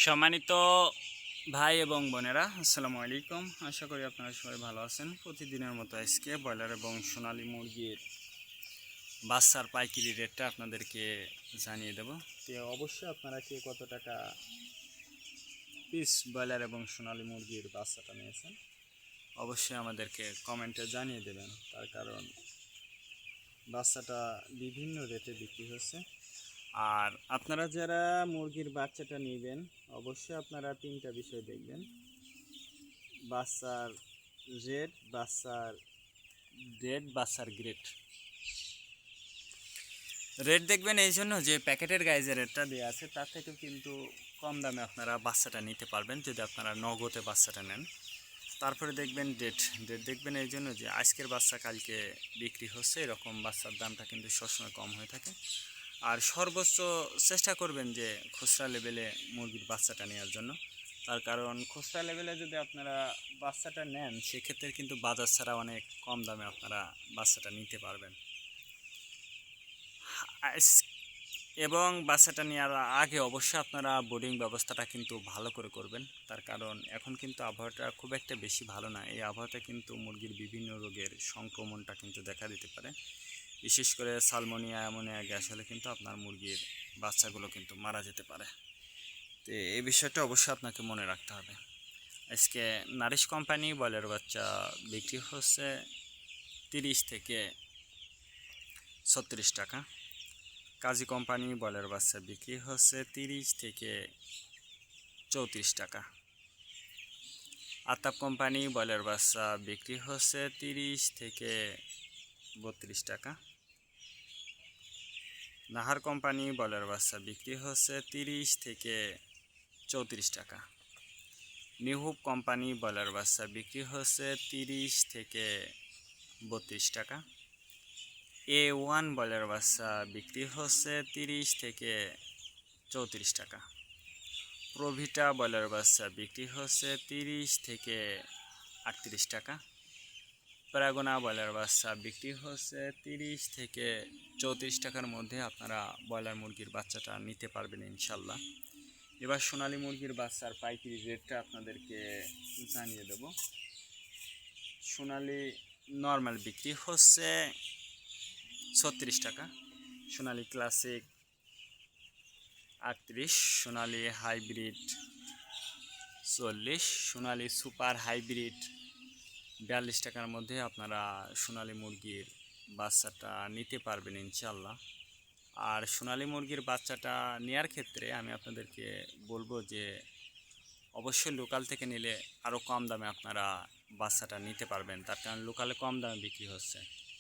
সম্মানিত ভাই এবং বোনেরা, আসসালামু আলাইকুম। আশা করি আপনারা সবাই ভালো আছেন। প্রতিদিনের মতো আজকে ব্রয়লার এবং সোনালী মুরগির বাচ্চার পাইকারি রেটটা আপনাদেরকে জানিয়ে দেব। তো অবশ্যই আপনারা কে কত টাকা পিস ব্রয়লার এবং সোনালী মুরগির বাচ্চাটা নিয়েছেন অবশ্যই আমাদেরকে কমেন্টে জানিয়ে দেবেন। তার কারণ বাচ্চাটা বিভিন্ন রেটে বিক্রি হচ্ছে। আর আপনারা যারা মুরগির বাচ্চাটা নেবেন অবশ্যই আপনারা তিনটা বিষয় দেখবেন: বাচ্চার রেট, বাচ্চার ডেট, বাচ্চার গ্রেড। রেট দেখবেন এই জন্য যে প্যাকেটের গায়ে যে রেটটা দেওয়া আছে তার থেকেও কিন্তু কম দামে আপনারা বাচ্চাটা নিতে পারবেন যদি আপনারা নগদে বাচ্চাটা নেন। তারপরে দেখবেন ডেট দেখবেন এই জন্য যে আজকের বাচ্চা কালকে বিক্রি হচ্ছে, এরকম বাচ্চার দামটা কিন্তু সবসময় কম হয়ে থাকে। আর সর্বোচ্চ চেষ্টা করবেন যে খুচরা লেভেলে মুরগির বাচ্চাটা নেওয়ার জন্য। তার কারণ খুচরা লেভেলে যদি আপনারা বাচ্চাটা নেন সেক্ষেত্রে কিন্তু বাজার ছাড়া অনেক কম দামে আপনারা বাচ্চাটা নিতে পারবেন। এবং বাচ্চাটা নেওয়ার আগে অবশ্যই আপনারা বোর্ডিং ব্যবস্থাটা কিন্তু ভালো করে করবেন। তার কারণ এখন কিন্তু আবহাওয়াটা খুব একটা বেশি ভালো না। এই আবহাওয়াতে কিন্তু মুরগির বিভিন্ন রোগের সংক্রমণটা কিন্তু দেখা দিতে পারে। বিশেষ করে সালমোনিয়া অ্যামোনিয়া গ্যাস হলে কিন্তু আপনার মুরগির বাচ্চাগুলো কিন্তু মারা যেতে পারে। তো এই বিষয়টা অবশ্যই আপনাকে মনে রাখতে হবে। আজকে নারিশ কোম্পানি ব্রয়লার বাচ্চা বিক্রি হচ্ছে 30 থেকে 36 টাকা। কাজী কোম্পানি ব্রয়লার বাচ্চা বিক্রি হচ্ছে 30 থেকে 34 টাকা। আতাপ কোম্পানি ব্রয়লার বাচ্চা বিক্রি হচ্ছে 30 থেকে 32 টাকা। নাহার কোম্পানি ব্রয়লার বাচ্চা বিক্রি হচ্ছে 30 থেকে 34 টাকা। নিহুব কোম্পানি ব্রয়লার বাচ্চা বিক্রি হচ্ছে 30 থেকে 32 টাকা। A1 ব্রয়লার বাচ্চা বিক্রি হচ্ছে 30 থেকে 34 টাকা। প্রভিটা ব্রয়লার বাচ্চা বিক্রি হচ্ছে 30 থেকে 38 টাকা। প্যারাগোনা ব্রয়লার বাচ্চা বিক্রি হচ্ছে 30 থেকে 34 টাকার মধ্যে আপনারা ব্রয়লার মুরগির বাচ্চাটা নিতে পারবেন ইনশাল্লাহ। এবার সোনালী মুরগির বাচ্চার পাইকারি রেটটা আপনাদেরকে জানিয়ে দেব। সোনালী নর্মাল বিক্রি হচ্ছে 36 টাকা, সোনালী ক্লাসিক 38, সোনালী হাইব্রিড 40, সোনালী সুপার হাইব্রিড 42 টাকার মধ্যে আপনারা সোনালী মুরগির বাচ্চাটা নিতে পারবেন ইনশাল্লাহ। আর সোনালী মুরগির বাচ্চাটা নেওয়ার ক্ষেত্রে আমি আপনাদেরকে বলবো যে অবশ্যই লোকাল থেকে নিলে আরও কম দামে আপনারা বাচ্চাটা নিতে পারবেন, তার কারণ লোকালে কম দামে বিক্রি হচ্ছে।